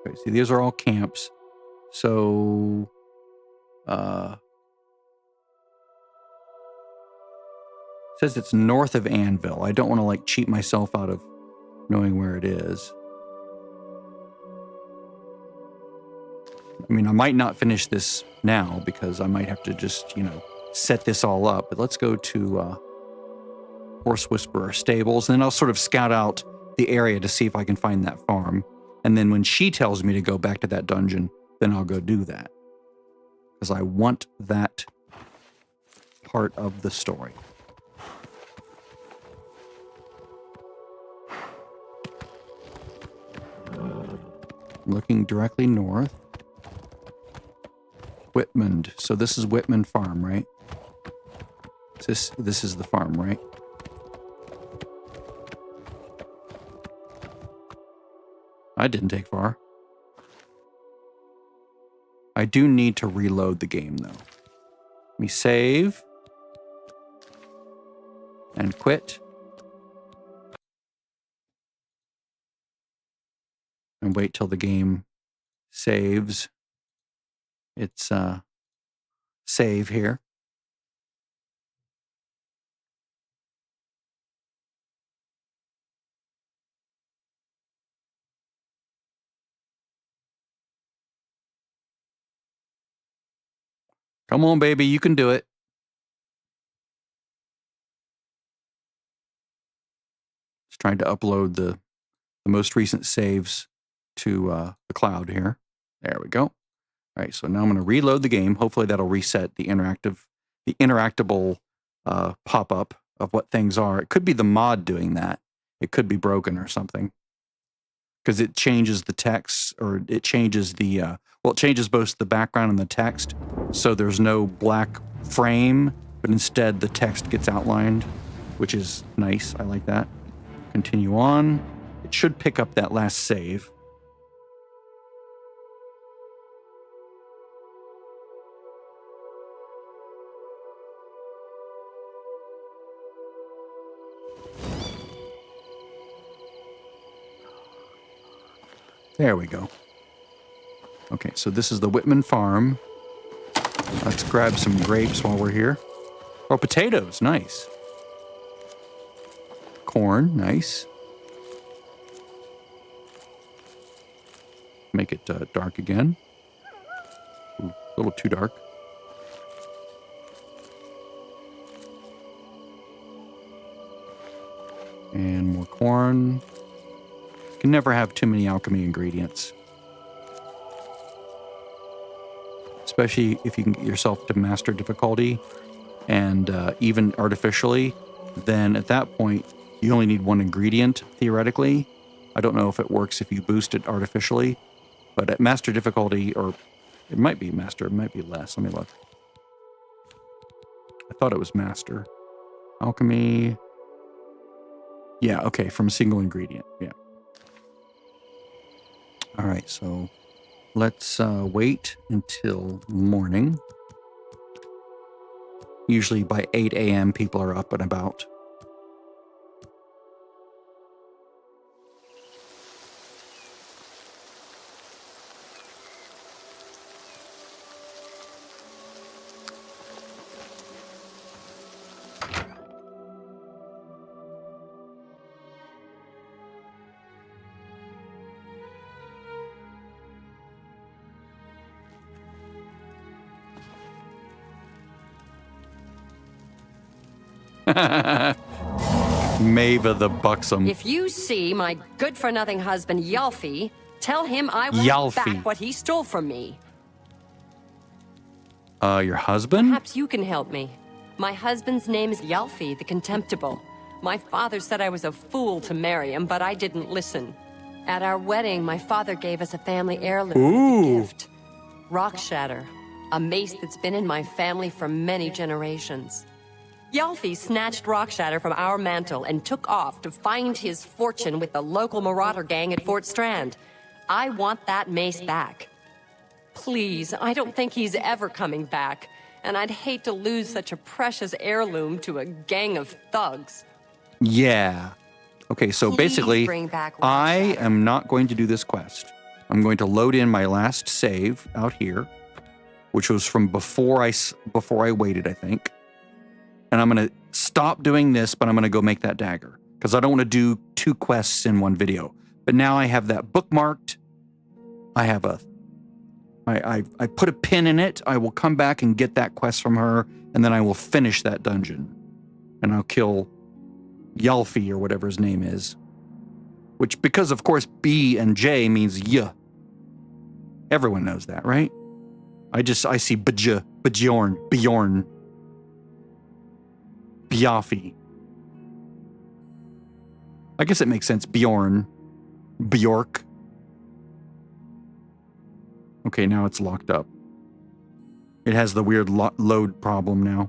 Okay, see, these are all camps. So says it's north of Anvil. I don't want to like cheat myself out of knowing where it is. I mean, I might not finish this now because I might have to just, you know, set this all up. But let's go to Horse Whisperer Stables, and then I'll sort of scout out the area to see if I can find that farm. And then when she tells me to go back to that dungeon, then I'll go do that. Because I want that part of the story. Looking directly north. Whitman. So this is Whitman Farm, right? This is the farm, right? I didn't take far. I do need to reload the game, though. Let me save. And quit. And wait till the game saves. It's save here. Come on, baby, you can do it. Just trying to upload the most recent saves to the cloud here. There we go. All right, so now I'm going to reload the game. Hopefully that'll reset the interactable pop-up of what things are. It could be the mod doing that. It could be broken or something. Because it changes the text, or it changes the, well, it changes both the background and the text. So there's no black frame, but instead the text gets outlined, which is nice. I like that. Continue on. It should pick up that last save. There we go. Okay, so this is the Whitman farm. Let's grab some grapes while we're here. Oh, potatoes, nice. Corn, nice. Make it dark again. Ooh, a little too dark. And more corn. You can never have too many alchemy ingredients. Especially if you can get yourself to master difficulty and even artificially, then at that point, you only need one ingredient, theoretically. I don't know if it works if you boost it artificially, but at master difficulty, or it might be master, it might be less. Let me look. I thought it was master. Alchemy. Yeah, okay, from a single ingredient, yeah. All right, so let's wait until morning. Usually by 8 a.m. people are up and about. Mava the buxom. If you see my good-for-nothing husband, Yalfi, tell him I want Yalfi. back what he stole from me. Your husband? Perhaps you can help me. My husband's name is Yalfi the Contemptible. My father said I was a fool to marry him, but I didn't listen. At our wedding, my father gave us a family heirloom as a gift. Rock Shatter, a mace that's been in my family for many generations. Yalfi snatched Rock Shatter from our mantle and took off to find his fortune with the local marauder gang at Fort Strand. I want that mace back. Please, I don't think he's ever coming back, and I'd hate to lose such a precious heirloom to a gang of thugs. Yeah. Okay, so Please basically, bring back Rock I Shatter. am not going to do this quest. I'm going to load in my last save out here, which was from before I waited, I think. And I'm going to stop doing this, but I'm going to go make that dagger because I don't want to do 2 quests in one video. But now I have that bookmarked. I have I put a pin in it. I will come back and get that quest from her, and then I will finish that dungeon. And I'll kill Yalfi or whatever his name is. Which, because of course B and J means y. Everyone knows that, right? I see Bjorn. Bjaffi. I guess it makes sense. Bjorn. Bjork. Okay, now it's locked up. It has the weird load problem now.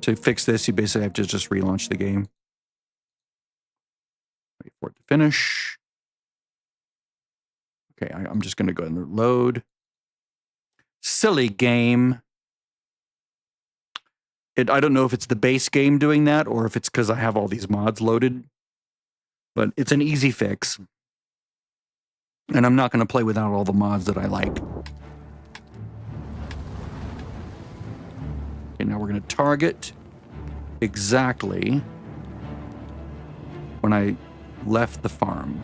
To fix this, you basically have to just relaunch the game. Wait for it to finish. Okay, I'm just going to go ahead and load. Silly game. I don't know if it's the base game doing that or if it's because I have all these mods loaded. But it's an easy fix. And I'm not going to play without all the mods that I like. Okay, now we're going to target exactly when I left the farm.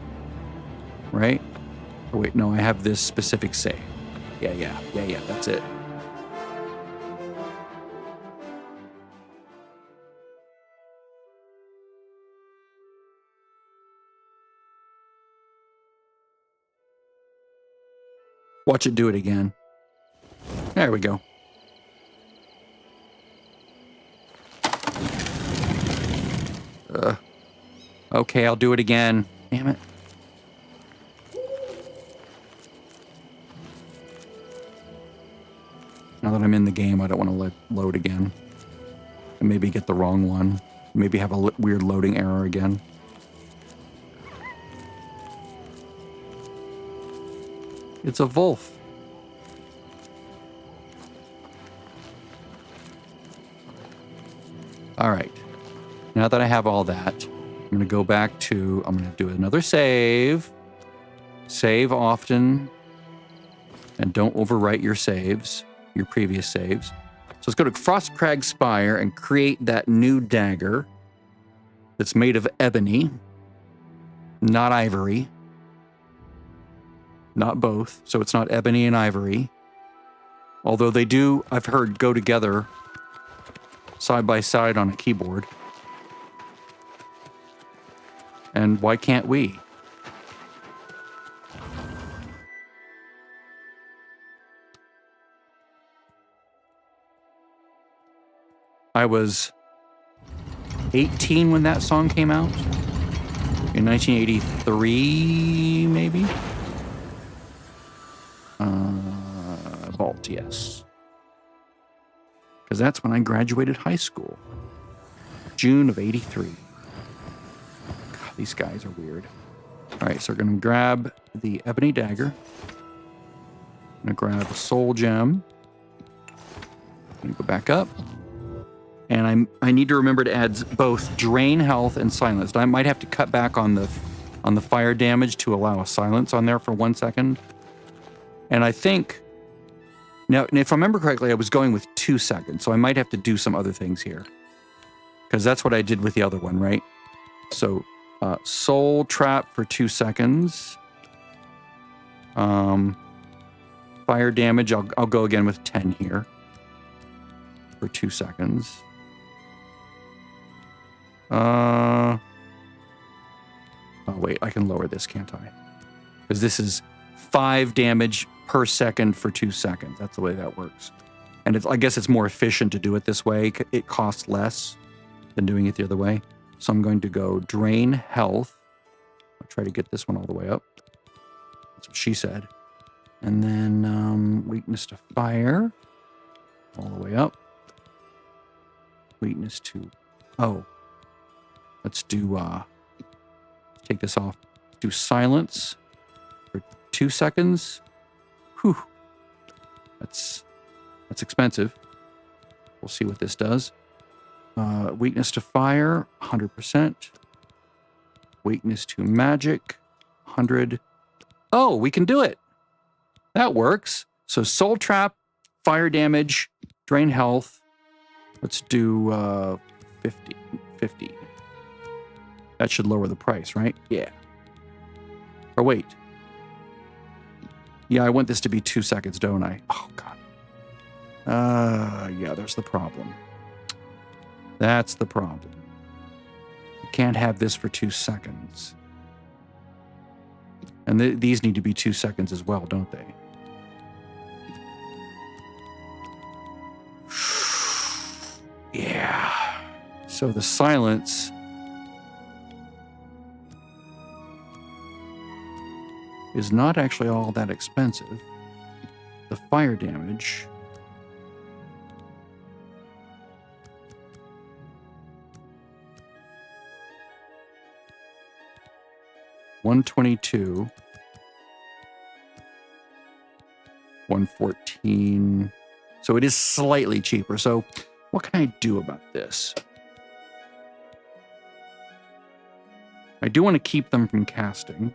Right? Oh, wait, no, I have this specific save. Yeah, that's it. Watch it do it again. There we go. Okay, I'll do it again. Damn it. Now that I'm in the game, I don't want to load again. And maybe get the wrong one. Maybe have a weird loading error again. It's a wolf. All right. Now that I have all that, I'm going to go back to, I'm going to do another save. Save often. And don't overwrite your saves, your previous saves. So let's go to Frostcrag Spire and create that new dagger that's made of ebony, not ivory. Not both, so it's not ebony and ivory. Although they do, I've heard, go together side by side on a keyboard. And why can't we? I was 18 when that song came out. In 1983, maybe? Vault, yes. Because that's when I graduated high school. June of 83. God, these guys are weird. All right, so we're going to grab the ebony dagger. I'm going to grab a soul gem. I'm going to go back up. And I need to remember to add both drain health and silence. I might have to cut back on the fire damage to allow a silence on there for 1 second. And I think, now if I remember correctly, I was going with 2 seconds, so I might have to do some other things here. Because that's what I did with the other one, right? So, soul trap for 2 seconds. Fire damage, I'll go again with 10 here. For 2 seconds. Oh, wait, I can lower this, can't I? Because this is 5 damage per second for 2 seconds. That's the way that works. And I guess it's more efficient to do it this way. It costs less than doing it the other way. So I'm going to go drain health. I'll try to get this one all the way up. That's what she said. And then weakness to fire. All the way up. Weakness to... Oh. Let's do... take this off. Do silence for 2 seconds. Whew. That's expensive. We'll see what this does. Weakness to fire, 100%. Weakness to magic, 100. Oh, we can do it. That works. So soul trap, fire damage, drain health. Let's do 50. That should lower the price, right? Yeah. Or wait. Yeah, I want this to be 2 seconds, don't I? Oh, God. Yeah, there's the problem. That's the problem. You can't have this for 2 seconds. And these need to be 2 seconds as well, don't they? Yeah. So the silence... is not actually all that expensive. The fire damage... $122, $114. So it is slightly cheaper. So what can I do about this? I do want to keep them from casting.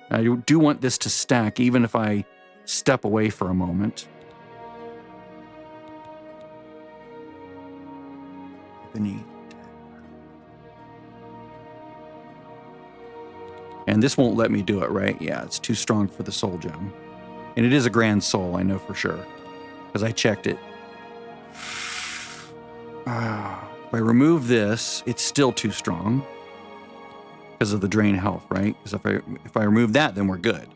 I do want this to stack, even if I step away for a moment. And this won't let me do it, right? Yeah, it's too strong for the soul gem. And it is a grand soul, I know for sure. Because I checked it. If I remove this, it's still too strong. Because of the drain health, right? Because if I remove that, then we're good.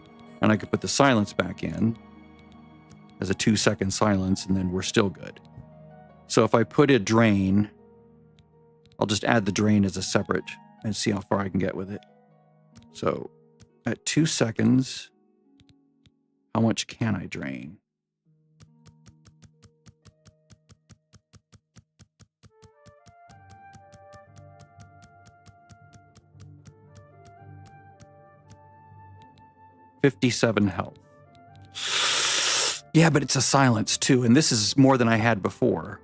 And I could put the silence back in as a 2 second silence, and then we're still good. So if I put a drain, I'll just add the drain as a separate and see how far I can get with it. So at 2 seconds, how much can I drain? $57 health. Yeah, but it's a silence too, and this is more than I had before.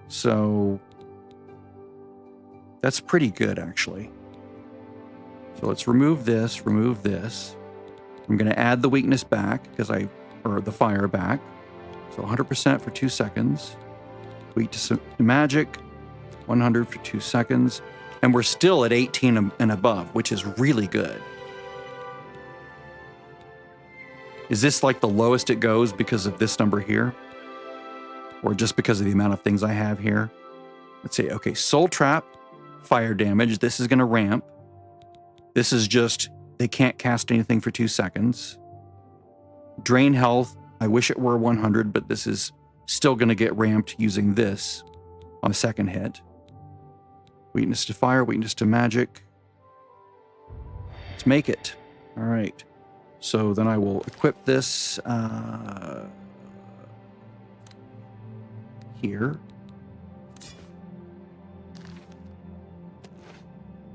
So that's pretty good, actually. So let's remove this, I'm going to add the weakness back or the fire back. So 100% for 2 seconds. Weak to magic, 100 for 2 seconds. And we're still at 18 and above, which is really good. Is this like the lowest it goes because of this number here? Or just because of the amount of things I have here? Let's see. Okay, Soul Trap, fire damage. This is going to ramp. This is just, they can't cast anything for 2 seconds. Drain health. I wish it were 100, but this is still going to get ramped using this on a second hit. Weakness to fire, weakness to magic. Let's make it. All right. So then I will equip this here.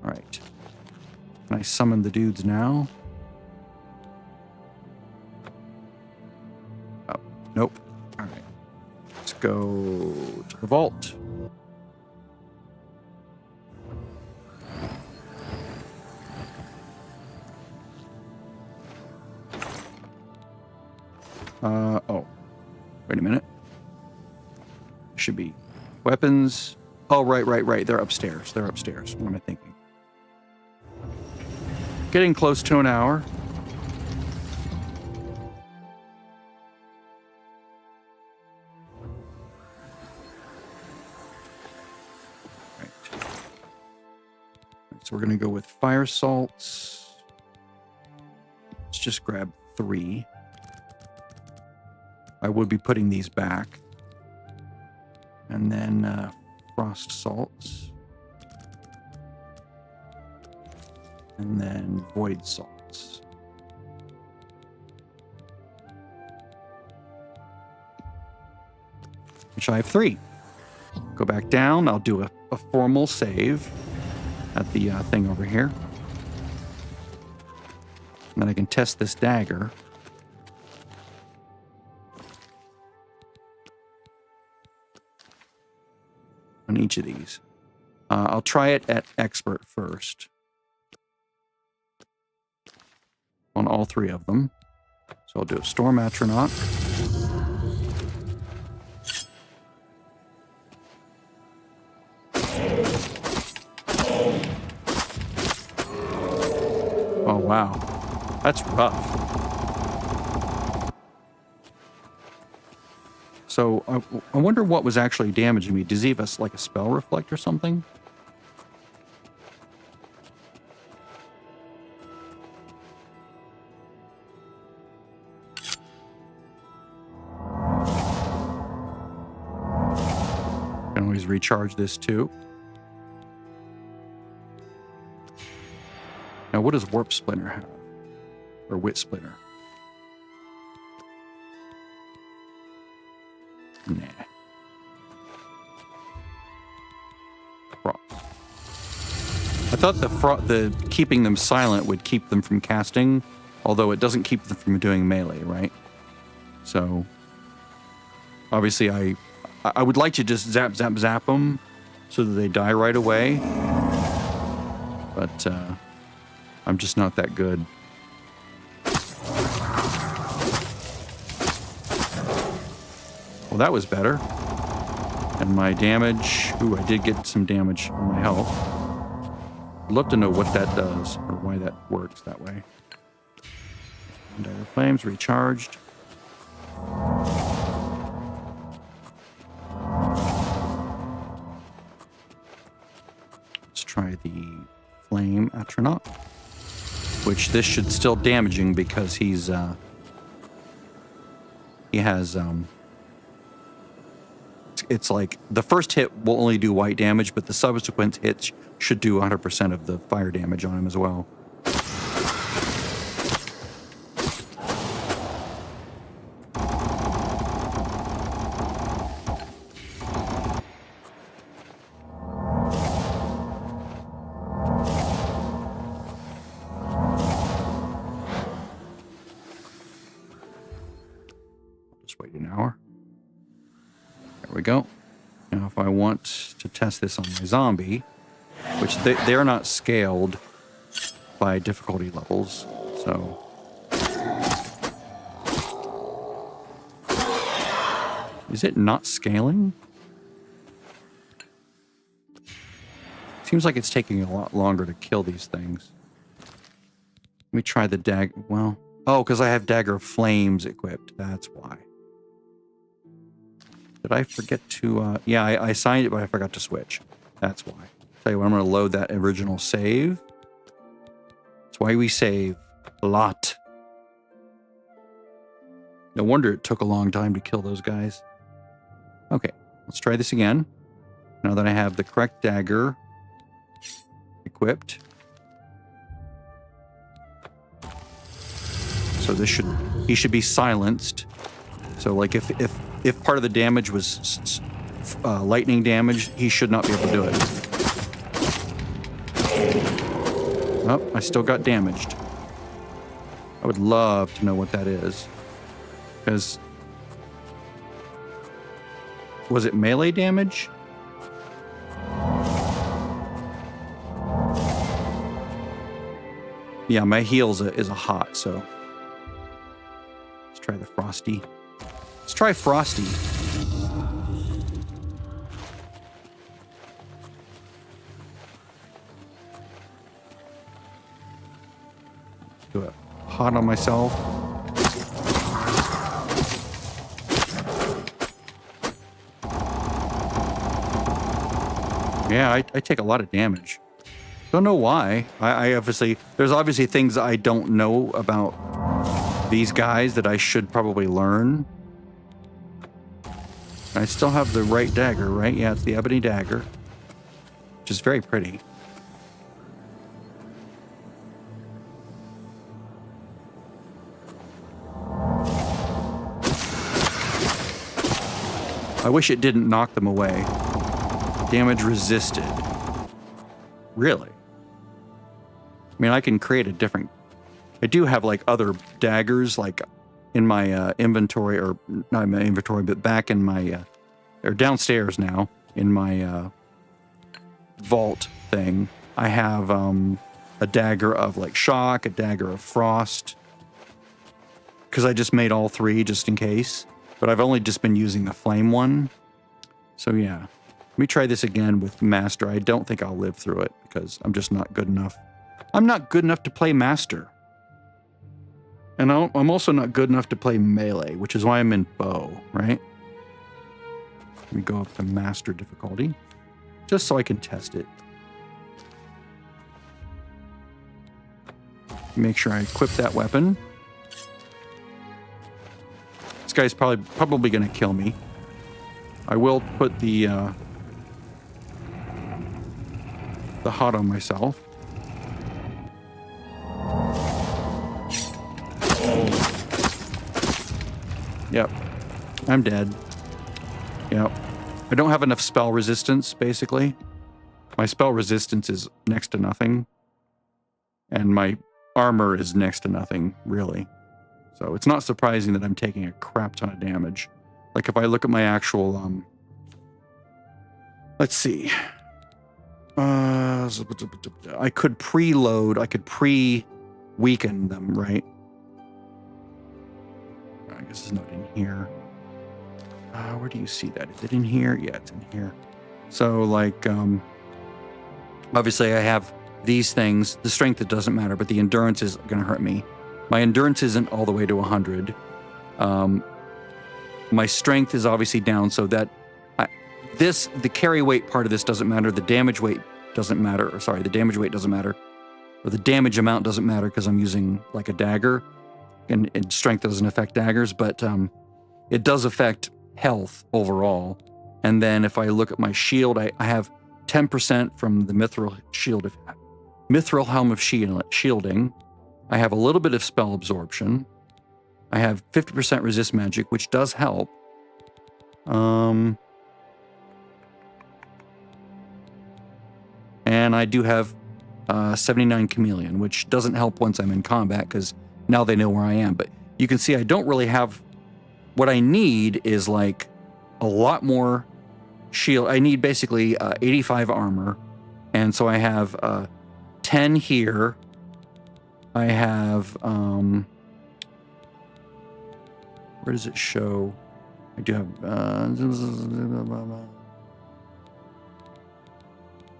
All right. Can I summon the dudes now? Oh, nope. All right. Let's go to the vault. Oh, wait a minute. Should be weapons. Oh, right. They're upstairs. What am I thinking? Getting close to an hour. Right. So we're going to go with fire salts. Let's just grab 3. I would be putting these back. And then frost salts. And then void salts. Which I have 3. Go back down. I'll do a formal save at the thing over here. And then I can test this dagger. On each of these. I'll try it at expert first. On all 3 of them. So I'll do a Storm Atronach. Oh, wow. That's rough. So I wonder what was actually damaging me. Does he have like a spell reflect or something? Can always recharge this too. Now, what does Warp Splinter have? Or Wit Splinter? Nah. I thought the keeping them silent would keep them from casting, although it doesn't keep them from doing melee, right? So, obviously, I would like to just zap them so that they die right away, but I'm just not that good. Well, that was better. And my damage... Ooh, I did get some damage on my health. I'd love to know what that does, or why that works that way. Dire Flames recharged. Let's try the Flame Atronach. Which this should still damaging because he's... he has... It's like the first hit will only do white damage, but the subsequent hits should do 100% of the fire damage on him as well. Just wait an hour. There we go. Now, if I want to test this on my zombie, which they're not scaled by difficulty levels, so Is it not scaling? Seems like it's taking a lot longer to kill these things. Let me try the dagger. Well, oh, because I have Dagger of Flames equipped. That's why. Did I forget to... yeah, I signed it, but I forgot to switch. That's why. Tell you what, I'm going to load that original save. That's why we save a lot. No wonder it took a long time to kill those guys. Okay, let's try this again. Now that I have the correct dagger equipped. So this he should be silenced. So like if part of the damage was lightning damage, he should not be able to do it. Oh, I still got damaged. I would love to know what that is. Because was it melee damage? Yeah, my heal is a hot, so let's try the Frosty. Let's try Frosty. Do it hot on myself. Yeah, I take a lot of damage. Don't know why. I obviously, there's obviously things I don't know about these guys that I should probably learn. I still have the right dagger, right? Yeah, it's the ebony dagger, which is very pretty. I wish it didn't knock them away. Damage resisted. Really? I mean, I can create a different... I do have, like, other daggers, like, in my inventory, or not in my inventory, but back in my... or downstairs now, in my vault thing. I have a dagger of, like, shock, a dagger of frost. Because I just made all three, just in case. But I've only just been using the flame one. So, yeah. Let me try this again with Master. I don't think I'll live through it because I'm just not good enough. I'm not good enough to play Master. And I'm also not good enough to play Melee, which is why I'm in Bow, right? Let me go up to Master difficulty, just so I can test it. Make sure I equip that weapon. This guy's probably going to kill me. I will put the hot on myself. Yep, I'm dead. Yep, I don't have enough spell resistance, basically. My spell resistance is next to nothing. And my armor is next to nothing, really. So it's not surprising that I'm taking a crap ton of damage. Like if I look at my actual, let's see. I could preload, I could pre-weaken them, right? I guess it's not in here. Where do you see that? Is it in here? Yeah, it's in here. So like, obviously I have these things. The strength, it doesn't matter, but the endurance is going to hurt me. My endurance isn't all the way to 100. My strength is obviously down, so that the carry weight part of this doesn't matter. The damage weight doesn't matter. Or sorry, the damage weight doesn't matter. Or the damage amount doesn't matter because I'm using like a dagger, and strength doesn't affect daggers, but it does affect health overall. And then if I look at my shield, I have 10% from the Mithril Helm of Shielding. I have a little bit of spell absorption. I have 50% resist magic, which does help. And I do have 79 Chameleon, which doesn't help once I'm in combat because now they know where I am. But you can see I don't really have... What I need is like a lot more shield. I need basically 85 armor. And so I have 10 here. I have... where does it show? I do have...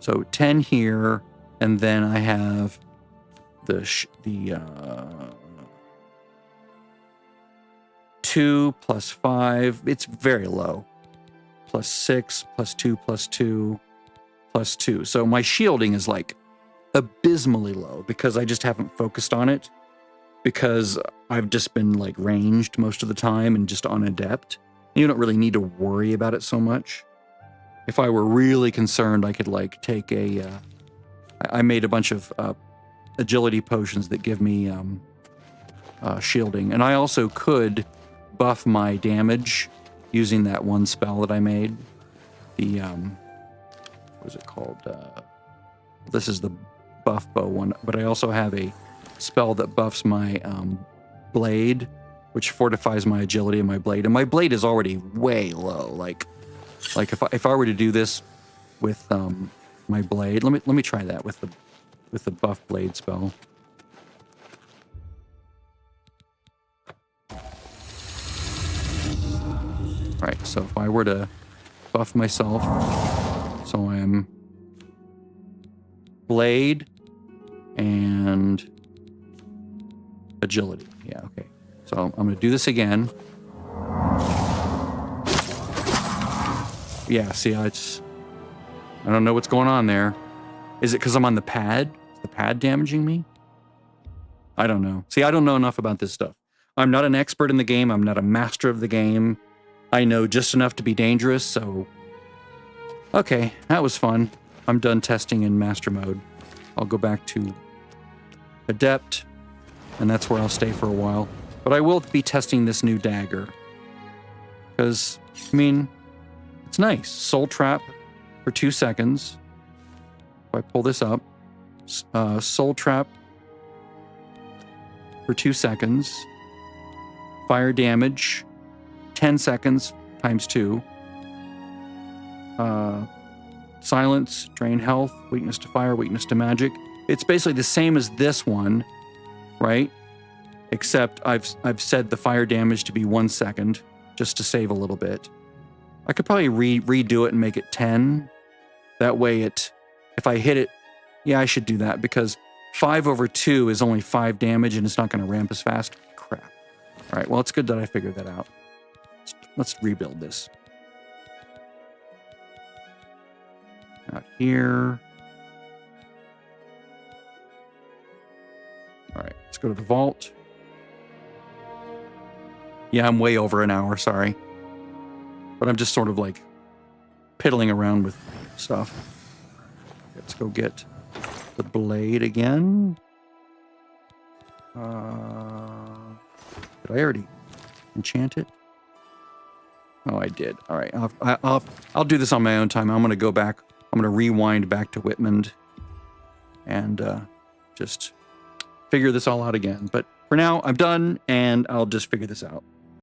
so 10 here, and then I have the 2 plus 5. It's very low. Plus 6, plus 2, plus 2, plus 2. So my shielding is like abysmally low because I just haven't focused on it, because I've just been like ranged most of the time and just on adept. You don't really need to worry about it so much. If I were really concerned, I could like take a... I made a bunch of agility potions that give me shielding. And I also could buff my damage using that one spell that I made. The, what is it called? This is the buff bow one. But I also have a spell that buffs my blade, which fortifies my agility and my blade. And my blade is already way low. Like if I were to do this with my blade, let me try that with the buff blade spell. All right, so if I were to buff myself, so I'm blade and agility. Yeah, okay. So I'm going to do this again. Yeah, see, I don't know what's going on there. Is it because I'm on the pad? Is the pad damaging me? I don't know. See, I don't know enough about this stuff. I'm not an expert in the game. I'm not a master of the game. I know just enough to be dangerous, so... Okay, that was fun. I'm done testing in master mode. I'll go back to adept, and that's where I'll stay for a while. But I will be testing this new dagger. Because, I mean, it's nice. Soul trap for 2 seconds. If I pull this up, soul trap for 2 seconds. Fire damage, 10 seconds times 2. Silence, drain health, weakness to fire, weakness to magic. It's basically the same as this one, right? Except I've set the fire damage to be 1 second, just to save a little bit. I could probably redo it and make it 10. That way if I hit it, yeah, I should do that, because 5 over 2 is only 5 damage and it's not going to ramp as fast. Crap. All right, well, it's good that I figured that out. Let's rebuild this. Out here. All right, let's go to the vault. Yeah, I'm way over an hour, sorry. But I'm just sort of like piddling around with stuff. Let's go get the blade again. Did I already enchant it? Oh, I did. All right, I'll do this on my own time. I'm going to go back. I'm going to rewind back to Whitman and just figure this all out again. But for now, I'm done, and I'll just figure this out.